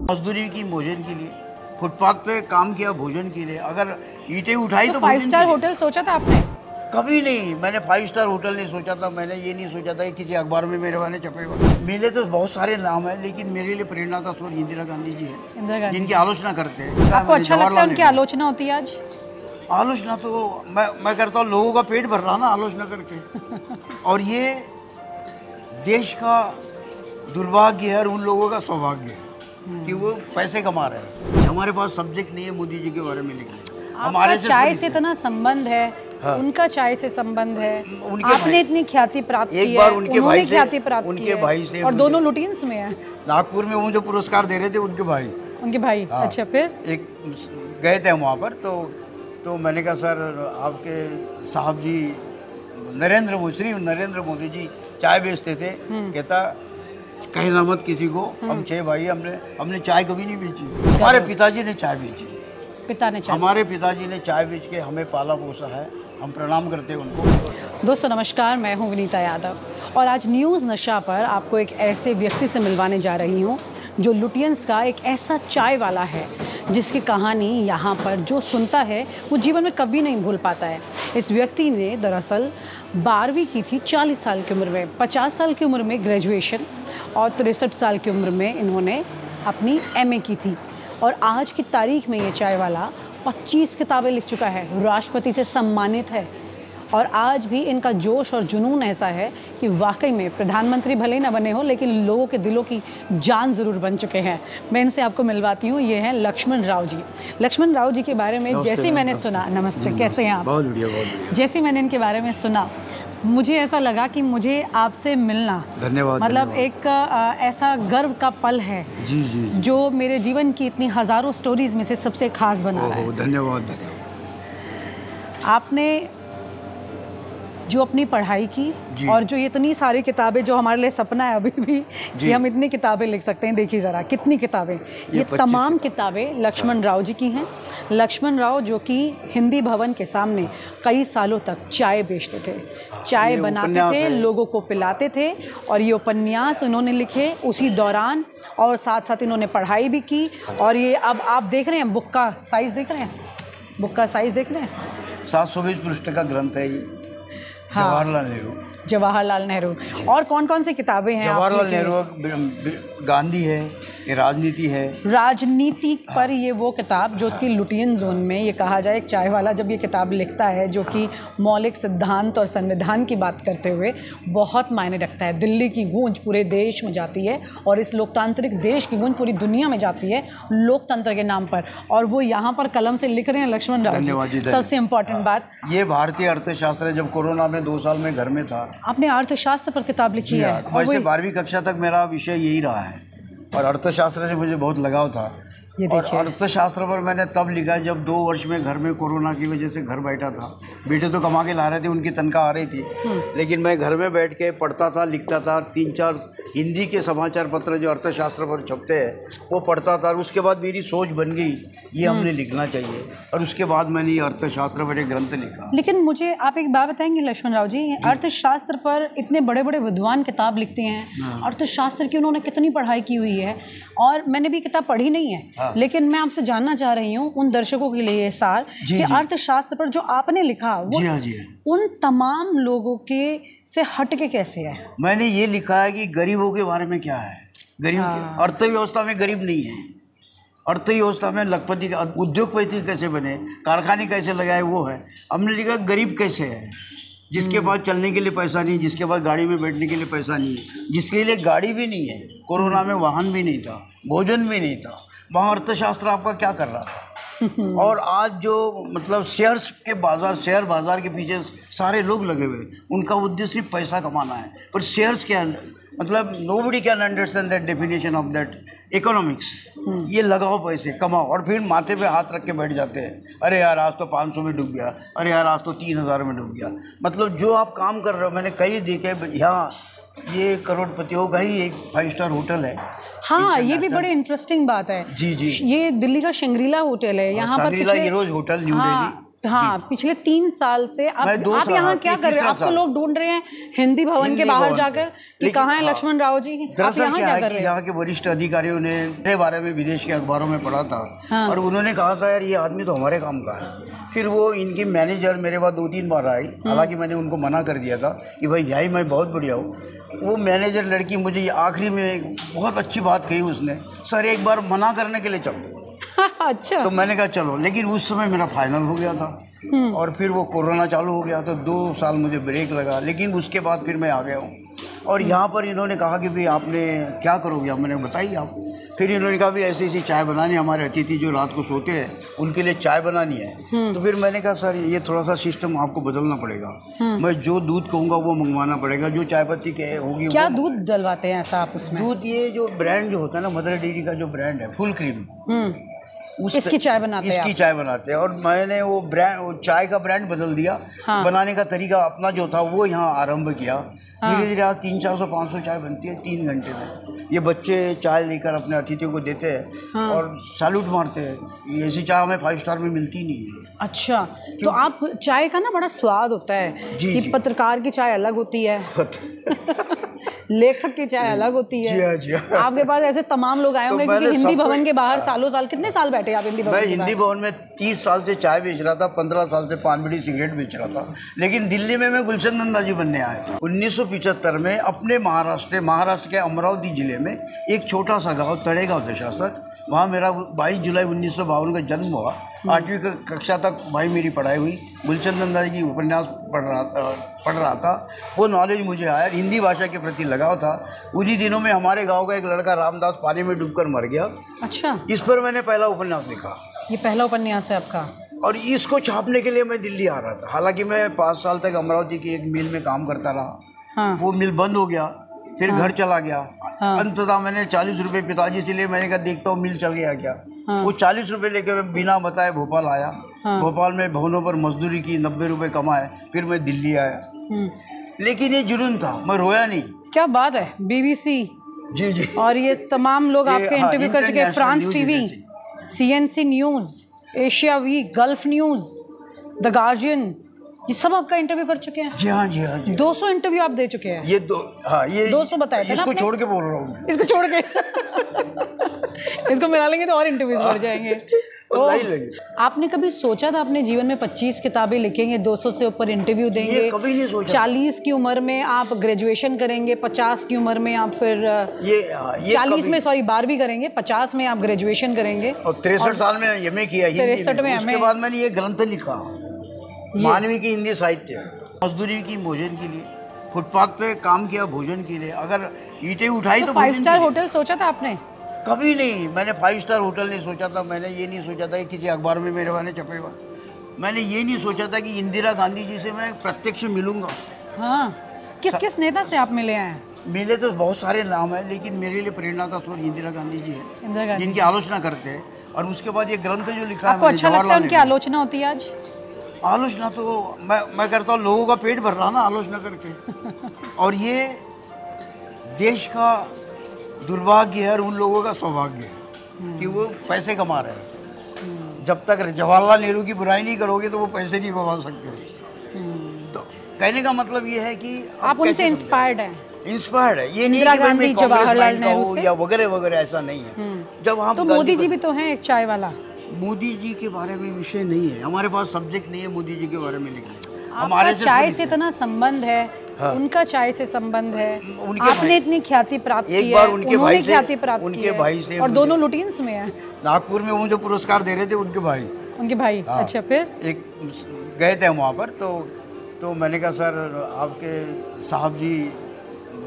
मजदूरी की भोजन के लिए, फुटपाथ पे काम किया भोजन के लिए, अगर ईंटें उठाई तो 5 स्टार होटल सोचा था आपने? कभी नहीं, मैंने 5 स्टार होटल नहीं सोचा था। मैंने ये नहीं सोचा था कि किसी अखबार में मेरे बारे में छपेगा। मेरे तो बहुत सारे नाम है, लेकिन मेरे लिए प्रेरणा का स्रोत इंदिरा गांधी जी है, जिनकी आलोचना करते हैं। आपको अच्छा लगता है उनकी आलोचना होती है? आज आलोचना तो मैं करता हूँ, लोगों का पेट भर रहा ना आलोचना करके। और ये देश का दुर्भाग्य है और उन लोगों का सौभाग्य है कि वो पैसे कमा रहे हैं। हमारे पास सब्जेक्ट नहीं है मोदी जी के बारे में लिखने। हमारे चाय से इतना संबंध है। हाँ। उनका चाय से संबंध है। आपने इतनी ख्याति प्राप्त की है। एक बार उनके भाई से, उनके भाई से, और दोनों लुटियंस में है। नागपुर में वो जो पुरस्कार दे रहे थे उनके भाई। हाँ। अच्छा, फिर एक गए थे हम वहाँ पर, तो मैंने कहा सर आपके साहब जी श्री नरेंद्र मोदी जी चाय बेचते थे। कहता कहना मत किसी को, हम 6 भाई, हमने चाय कभी नहीं बेची। हमारे पिताजी ने चाय बेची। हमारे पिताजी ने चाय बेच के हमें पाला पोसा है, हम प्रणाम करते हैं उनको। दोस्तों नमस्कार, मैं हूँ विनीता यादव और आज न्यूज़ नशा पर आपको एक ऐसे व्यक्ति से मिलवाने जा रही हूँ जो लुटियंस का एक ऐसा चाय वाला है जिसकी कहानी यहाँ पर जो सुनता है वो जीवन में कभी नहीं भूल पाता है। इस व्यक्ति ने दरअसल 12वीं की थी 40 साल की उम्र में, 50 साल की उम्र में ग्रेजुएशन और 63 साल की उम्र में इन्होंने अपनी MA की थी। और आज की तारीख में ये चाय वाला 25 किताबें लिख चुका है, राष्ट्रपति से सम्मानित है। और आज भी इनका जोश और जुनून ऐसा है कि वाकई में प्रधानमंत्री भले ना बने हो लेकिन लोगों के दिलों की जान ज़रूर बन चुके हैं। मैं इनसे आपको मिलवाती हूँ। ये हैं लक्ष्मण राव जी। लक्ष्मण राव जी के बारे में जैसे ही मैंने सुना, नमस्ते, कैसे हैं आप? बहुत बढ़िया, बहुत बढ़िया। जैसे मैंने इनके बारे में सुना मुझे ऐसा लगा कि मुझे आपसे मिलना, धन्यवाद, मतलब धन्यवाद। एक ऐसा गर्व का पल है जी, जो मेरे जीवन की इतनी हज़ारों स्टोरीज में से सबसे खास बना रहा है। धन्यवाद। आपने जो अपनी पढ़ाई की और जो इतनी सारी किताबें, जो हमारे लिए सपना है अभी भी कि हम इतनी किताबें लिख सकते हैं। देखिए ज़रा कितनी किताबें, ये तमाम किताबें लक्ष्मण राव जी की हैं। लक्ष्मण राव जो कि हिंदी भवन के सामने कई सालों तक चाय बेचते थे, चाय बनाते थे, लोगों को पिलाते थे। और ये उपन्यास उन्होंने लिखे उसी दौरान, और साथ साथ इन्होंने पढ़ाई भी की। और ये अब आप देख रहे हैं बुक का साइज़ देख रहे हैं, बुक का साइज़ देख रहे हैं, 720 पृष्ठ का ग्रंथ है ये। हाँ, जवाहरलाल नेहरू। और कौन कौन सी किताबें हैं? जवाहरलाल नेहरू, गांधी है, ये राजनीति है। राजनीति पर ये वो किताब जो कि लुटियन जोन में, ये कहा जाए एक चाय वाला जब ये किताब लिखता है जो कि मौलिक सिद्धांत और संविधान की बात करते हुए बहुत मायने रखता है। दिल्ली की गूंज पूरे देश में जाती है और इस लोकतांत्रिक देश की गूंज पूरी दुनिया में जाती है लोकतंत्र के नाम पर। और वो यहाँ पर कलम से लिख रहे हैं लक्ष्मण राव जी। सबसे इम्पोर्टेंट बात, ये भारतीय अर्थशास्त्र जब कोरोना में 2 साल में घर में था। आपने अर्थशास्त्र पर किताब लिखी है? वैसे 12वीं कक्षा तक मेरा विषय यही रहा है और अर्थशास्त्र से मुझे बहुत लगाव था। और अर्थशास्त्र पर मैंने तब लिखा जब 2 वर्ष में घर में कोरोना की वजह से घर बैठा था। बेटे तो कमा के ला रहे थे, उनकी तनख्वाह आ रही थी, लेकिन मैं घर में बैठ के पढ़ता था, लिखता था। 3-4 हिंदी के समाचार पत्र जो अर्थशास्त्र पर छपते हैं वो पढ़ता था। और उसके बाद मेरी सोच बन गई ये हमने लिखना चाहिए, और उसके बाद मैंने ये अर्थशास्त्र पर एक ग्रंथ लिखा। लेकिन मुझे आप एक बात बताएंगे लक्ष्मण राव जी, अर्थशास्त्र पर इतने बड़े बड़े विद्वान किताब लिखते हैं, अर्थशास्त्र की उन्होंने कितनी पढ़ाई की हुई है, और मैंने भी किताब पढ़ी नहीं है। लेकिन मैं आपसे जानना चाह रही हूँ उन दर्शकों के लिए सार कि अर्थशास्त्र पर जो आपने लिखा वो उन तमाम लोगों के से हट के कैसे है? मैंने ये लिखा है कि गरीबों के बारे में क्या है, गरीब अर्थव्यवस्था में गरीब नहीं है, अर्थव्यवस्था में लखपति उद्योगपति कैसे बने, कारखाने कैसे लगाए, वो है। हमने लिखा गरीब कैसे है, जिसके पास चलने के लिए पैसा नहीं, जिसके पास गाड़ी में बैठने के लिए पैसा नहीं है, जिसके लिए गाड़ी भी नहीं है, कोरोना में वाहन भी नहीं था, भोजन भी नहीं था, वहाँ अर्थशास्त्र आपका क्या कर रहा था? और आज जो मतलब शेयर्स के बाजार, शेयर बाजार के पीछे सारे लोग लगे हुए, उनका उद्देश्य सिर्फ पैसा कमाना है। पर शेयर्स के मतलब nobody can understand that definition of that economics. ये लगाओ पैसे कमाओ और फिर माथे पे हाथ रख के बैठ जाते हैं, अरे यार आज तो 500 में डूब गया, अरे यार आज तो 3000 में डूब गया। मतलब जो आप काम कर रहे हो, मैंने कई देखे, यहाँ ये करोड़पतियों का ही एक 5 स्टार होटल है। हाँ, ये भी बड़ी इंटरेस्टिंग बात है। जी। ये दिल्ली का शंग्रीला होटल है, यहाँ पर Shangrila heroes hotel new Delhi. हाँ, पिछले 3 साल से आप यहाँ क्या कर रहे हैं? आपको लोग ढूंढ रहे हैं हिंदी भवन के बाहर जाकर कि कहाँ है लक्ष्मण राव जी? आप यहाँ क्या कर रहे हैं? यहाँ के वरिष्ठ अधिकारियों ने मेरे बारे में विदेश के अखबारों में पढ़ा था। हाँ। और उन्होंने कहा था यार ये आदमी तो हमारे काम का है। फिर वो इनकी मैनेजर मेरे पास 2-3 बार आई, हालांकि मैंने उनको मना कर दिया था कि भाई यही मैं बहुत बढ़िया हूँ। वो मैनेजर लड़की मुझे आखिरी में बहुत अच्छी बात कही उसने, सर एक बार मना करने के लिए चल दो। अच्छा। तो मैंने कहा चलो, लेकिन उस समय मेरा फाइनल हो गया था और फिर वो कोरोना चालू हो गया तो 2 साल मुझे ब्रेक लगा, लेकिन उसके बाद फिर मैं आ गया हूँ। और यहाँ पर इन्होंने कहा कि भाई आपने क्या करोगे? अब मैंने बताई आप। फिर इन्होंने कहा भाई ऐसी ऐसी चाय बनानी, हमारे अतिथि जो रात को सोते हैं उनके लिए चाय बनानी है। तो फिर मैंने कहा सर ये थोड़ा सा सिस्टम आपको बदलना पड़ेगा। मैं जो दूध कहूँगा वो मंगवाना पड़ेगा, जो चाय पत्ती के होगी। क्या दूध डलवाते हैं ऐसा आप उसमें? दूध, ये जो ब्रांड जो होता है ना, मदर डेयरी का जो ब्रांड है फुल क्रीम, इसकी चाय बनाते हैं। इसकी चाय बनाते हैं। और मैंने वो ब्रांड, वो चाय का ब्रांड बदल दिया। हाँ। बनाने का तरीका अपना जो था वो यहाँ आरंभ किया। धीरे धीरे 300-400-500 चाय बनती है 3 घंटे में। ये बच्चे चाय लेकर अपने अतिथियों को देते हैं। हाँ। और सैल्यूट मारते हैं। ऐसी चाय हमें 5 स्टार में मिलती नहीं है। अच्छा, तो आप चाय का ना बड़ा स्वाद होता है कि पत्रकार की चाय अलग होती है लेखक की चाय अलग होती है। जी हाँ। आपके पास ऐसे तमाम लोग आए होंगे क्योंकि हिंदी भवन के बाहर सालों साल, कितने साल बैठे आप हिंदी भवन? मैं हिंदी भवन में 30 साल से चाय बेच रहा था, 15 साल से पान बीड़ी सिगरेट बेच रहा था। लेकिन दिल्ली में मैं गुलशन नंदा जी बनने आया था 1975 में। अपने महाराष्ट्र के अमरावती जिले में एक छोटा सा गाँव तड़ेगांव दशासर, वहाँ मेरा 22 जुलाई 1952 का जन्म हुआ। 8वीं कक्षा तक भाई मेरी पढ़ाई हुई। गुलशन नंदा जी की उपन्यास पढ़ रहा था। वो नॉलेज मुझे आया, हिंदी भाषा के प्रति लगाव था। उन्हीं दिनों में हमारे गांव का एक लड़का रामदास पानी में डूबकर मर गया। अच्छा। इस पर मैंने पहला उपन्यास लिखा। ये पहला उपन्यास है आपका? और इसको छापने के लिए मैं दिल्ली आ रहा था। हालांकि मैं 5 साल तक अमरावती की एक मिल में काम करता रहा। हाँ। वो मिल बंद हो गया, फिर घर चला गया। अंततः मैंने 40 रुपये पिताजी से लिए, मैंने कहा देखता हूँ मिल चल गया क्या। वो 40 रुपये लेके मैं बिना बताए भोपाल आया। भोपाल में भवनों पर मजदूरी की, 90 रुपये कमाए, फिर मैं दिल्ली आया। लेकिन ये जुनून था, मैं रोया नहीं। क्या बात है। BBC जी और ये तमाम लोग आपके इंटरव्यू कर चुके हैं। France TV, CNC News, Asia Week, Gulf News, the Guardian, ये सब आपका इंटरव्यू कर चुके हैं? जी हाँ जी हाँ जी। 200 इंटरव्यू आप दे चुके हैं? ये 200 बताया था ना? इसको छोड़ के बोल रहा हूँ। इसको छोड़ के इसको मिला लेंगे तो और इंटरव्यूज बढ़ जाएंगे। आपने कभी सोचा था अपने जीवन में 25 किताबें लिखेंगे, 200 से ऊपर इंटरव्यू देंगे? कभी नहीं सोचा। 40 की उम्र में आप ग्रेजुएशन करेंगे, 50 की उम्र में आप फिर 40 में 12वीं करेंगे, 50 में आप ग्रेजुएशन करेंगे और 63 साल में एमए किया। 63 में उसके बाद मैंने ये ग्रंथ लिखा, मानवीय की हिंदी साहित्य। मजदूरी की भोजन के लिए, फुटपाथ पे काम किया भोजन के लिए। अगर ईंटें उठाई तो 5 स्टार होटल सोचा था आपने? कभी नहीं। मैंने 5 स्टार होटल नहीं सोचा था। मैंने ये नहीं सोचा था कि किसी अखबार में मेरे बारे में छपेगा। मैंने ये नहीं सोचा था कि इंदिरा गांधी जी से मैं प्रत्यक्ष मिलूंगा। हाँ। किस नेता से आप मिले हैं? मिले तो बहुत सारे नाम है, लेकिन मेरे लिए प्रेरणा का स्रोत इंदिरा गांधी जी है, जिनकी आलोचना करते हैं। और उसके बाद ये ग्रंथ जो लिखा है, आपको अच्छा लगता है उनकी आलोचना होती है? आज आलोचना तो मैं करता हूँ, लोगों का पेट भर रहा ना आलोचना करके। और ये देश का दुर्भाग्य है और उन लोगों का सौभाग्य है कि वो पैसे कमा रहे हैं। जब तक जवाहरलाल नेहरू की बुराई नहीं करोगे तो वो पैसे नहीं कमा सकते। तो कहने का मतलब ये है कि आप उनसे इंस्पायर्ड हैं? इंस्पायर्ड है, ये नहीं कि मैं जवाहरलाल नेहरू या वगैरह वगैरह, ऐसा नहीं है। जब हम तो मोदी जी भी तो हैं एक चाय वाला। मोदी जी के बारे में विषय नहीं है, हमारे पास सब्जेक्ट नहीं है मोदी जी के बारे में लिखने। हमारे चाय से इतना संबंध है। हाँ। उनका चाय से संबंध है। आपने इतनी ख्याति प्राप्त की है, एक बार उनके भाई से ख्याति प्राप्त की है। और दोनों लुटियंस में है। नागपुर में वो जो पुरस्कार दे रहे थे उनके भाई। हाँ। अच्छा, फिर एक गए थे हम वहाँ पर, तो मैंने कहा सर आपके साहब जी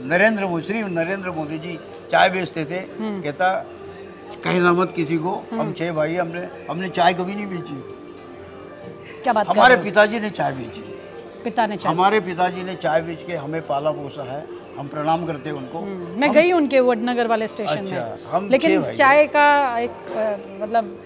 नरेंद्र मोदी जी चाय बेचते थे। कहता कहना मत किसी को, हम 6 भाई, हमने चाय कभी नहीं बेची। क्या बात? हमारे पिताजी ने चाय बेची। हमारे पिताजी ने चाय बेच के हमें पाला पोसा है, हम प्रणाम करते हैं उनको। मैं गई उनके वडनगर वाले स्टेशन में, लेकिन चाय का एक मतलब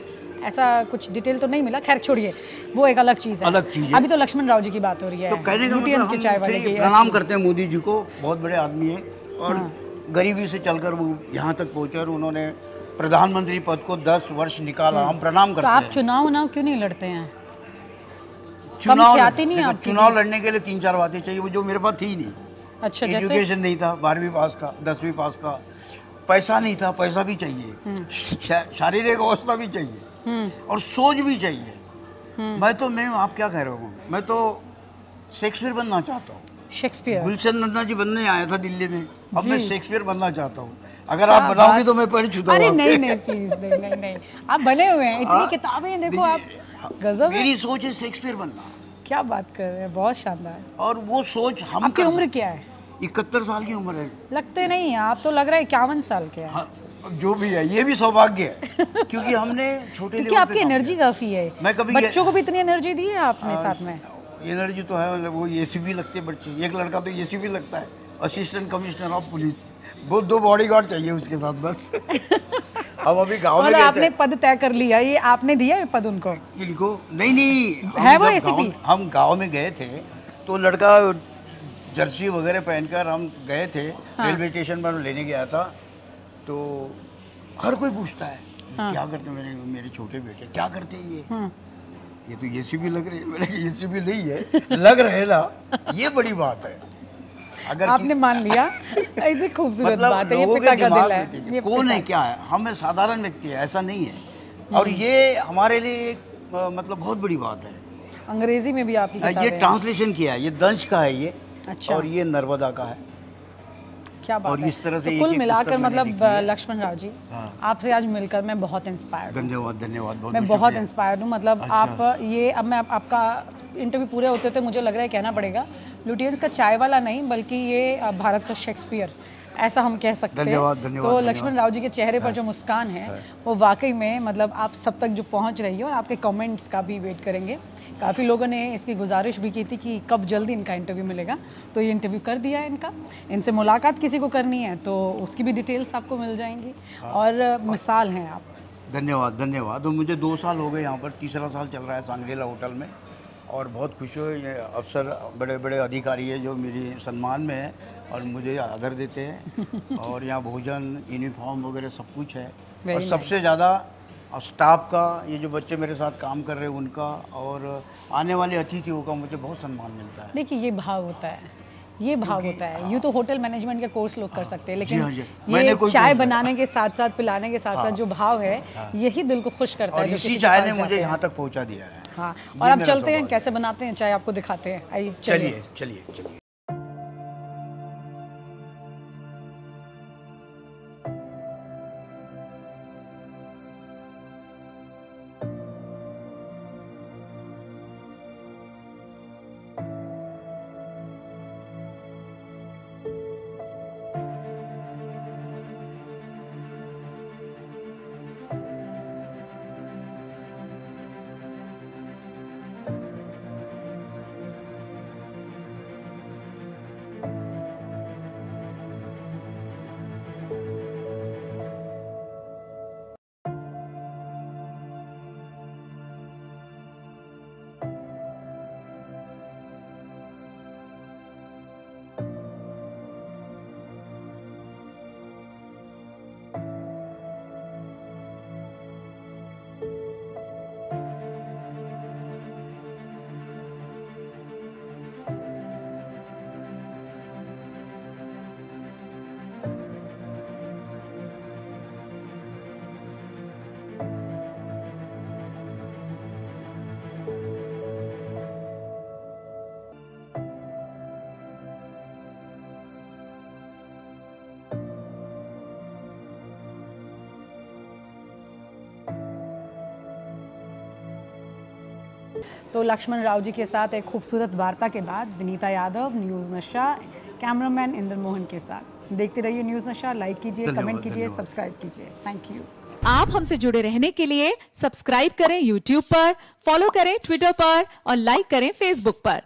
ऐसा कुछ डिटेल तो नहीं मिला। खैर छोड़िए, वो एक अलग चीज़ है। अभी तो लक्ष्मण राव जी की बात हो रही है। तो कहने का मतलब हम चाय वाले की प्रणाम करते हैं मोदी जी को, बहुत बड़े आदमी है और गरीबी से चलकर वो यहाँ तक पहुँचे और उन्होंने प्रधानमंत्री पद को 10 वर्ष निकाला। हम प्रणाम करते हैं। आप चुनाव क्यों नहीं लड़ते हैं? चुनाव ख्याति नहीं देखो, आपकी? चुनाव लड़ने के लिए 3-4 बातें चाहिए, वो जो मेरे पास थी नहीं। अच्छा, जैसे एजुकेशन नहीं था, 12वीं पास था, 10वीं पास था, पैसा नहीं था, पैसा भी चाहिए, शारीरिक अवस्था भी चाहिए और सोच भी चाहिए। मैं आप क्या कह रहे हो, मैं तो शेक्सपियर बनना चाहता हूँ। शेक्सपियर? गुलशन नंदा जी बनने आया था दिल्ली में, अब मैं जी। शेक्सपियर बनना चाहता हूँ। अगर आप बनाओगे तो मैं पैर छूता अरे हूँ नहीं आपके। नहीं प्लीज, नहीं नहीं नहीं, आप बने हुए हैं, इतनी किताबें देखो आप, गजब है। मेरी सोच है शेक्सपियर बनना, क्या बात कर रहे हैं, बहुत शानदार। और वो सोच हम आपकी कर उम्र सकते क्या है? 71 साल की उम्र है। लगते नहीं हैं आप, तो लग रहा है 51 साल के हैं। हाँ, जो भी है, ये भी सौभाग्य है क्योंकि हमने छोटे क्योंकि लेवल पे आपकी काम एनर्जी किया। काफी है, मैं कभी बच्चों को भी इतनी एनर्जी दी है आपने साथ में। एनर्जी तो है, मतलब वो एसीपी लगते हैं बच्चे, एक लड़का तो एसीपी लगता है, असिस्टेंट कमिश्नर ऑफ पुलिस, वो 2 बॉडीगार्ड चाहिए उसके साथ बस। अब अभी गांव में मतलब गए आपने थे। पद तय कर लिया, ये आपने दिया है पद उनको? ये लिखो, नहीं है वो जब ACP? हम गांव में गए थे तो लड़का जर्सी वगैरह पहनकर हम गए थे, रेलवे स्टेशन पर लेने गया था, तो हर कोई पूछता है ये क्या करते हैं, मेरे छोटे बेटे क्या करते हैं ये तो एसीपी लग रहे हैं। मैंने कहा एसीपी नहीं है, लग रहे ना, ये बड़ी बात है। अगर आपने मान लिया, ऐसी खूबसूरत मतलब बात है, ये लोगों पिता के का दिमाग दिल में है। देखिए, ये कौन पिता- है क्या है, हम साधारण व्यक्ति है, ऐसा नहीं है। और ये हमारे लिए एक मतलब बहुत बड़ी बात है। अंग्रेजी में भी आपकी ये किताबें हैं। ट्रांसलेशन किया है, ये दंश का है ये, अच्छा। और ये नर्मदा का है। क्या बात और है। इस तरह से तो एक कुल एक मिलाकर पुस्तक मैंने मतलब लिखी है। लक्ष्मण राव जी, हाँ। आपसे आज मिलकर मैं बहुत इंस्पायर्ड हूँ। धन्यवाद धन्यवाद, बहुत मैं बहुत बहुत शुक्रिया। इंस्पायर्ड हूँ, मतलब अच्छा। आप ये, अब मैं आपका इंटरव्यू पूरे होते होते मुझे लग रहा है कहना पड़ेगा, लुटियंस का चाय वाला नहीं बल्कि ये भारत का शेक्सपियर, ऐसा हम कह सकते हैं। धन्यवाद धन्यवाद। तो लक्ष्मण राव जी के चेहरे पर जो मुस्कान है वो वाकई में मतलब आप सब तक जो पहुंच रही है, और आपके कमेंट्स का भी वेट करेंगे। काफ़ी लोगों ने इसकी गुजारिश भी की थी कि कब जल्दी इनका इंटरव्यू मिलेगा, तो ये इंटरव्यू कर दिया है इनका। इनसे मुलाकात किसी को करनी है तो उसकी भी डिटेल्स आपको मिल जाएंगी, और मिसाल हैं आप। धन्यवाद धन्यवाद। और मुझे 2 साल हो गए यहाँ पर, तीसरा साल चल रहा है सांग्रीला होटल में, और बहुत खुश हो। ये अफसर बड़े बड़े अधिकारी है जो मेरी सम्मान में है और मुझे आदर देते हैं। और यहाँ भोजन, यूनिफॉर्म वगैरह सब कुछ है। और सबसे ज़्यादा स्टाफ का, ये जो बच्चे मेरे साथ काम कर रहे हैं उनका, और आने वाले अतिथियों का मुझे बहुत सम्मान मिलता है। देखिए ये भाव होता है, ये भाव होता है। यूँ तो होटल मैनेजमेंट के कोर्स लोग कर सकते हैं, लेकिन हाँ जी। मैंने ये कोई चाय कोर्स बनाने के साथ साथ, पिलाने के साथ साथ जो भाव है, यही दिल को खुश करता और है। जो इसी किसी के चाय पास ने जाते मुझे हैं। यहाँ तक पहुँचा दिया है। हाँ, ये और अब मेरा चलते हैं, सौभाग्य कैसे बनाते हैं चाय आपको दिखाते हैं। आइए चलिए। चलिए चलिए चलिए। तो लक्ष्मण राव जी के साथ एक खूबसूरत वार्ता के बाद विनीता यादव, न्यूज़ नशा, कैमरामैन इंद्र मोहन के साथ। देखते रहिए न्यूज़ नशा, लाइक कीजिए, कमेंट कीजिए, सब्सक्राइब कीजिए। Thank you. आप हमसे जुड़े रहने के लिए सब्सक्राइब करें YouTube पर, फॉलो करें Twitter पर और लाइक करें Facebook पर।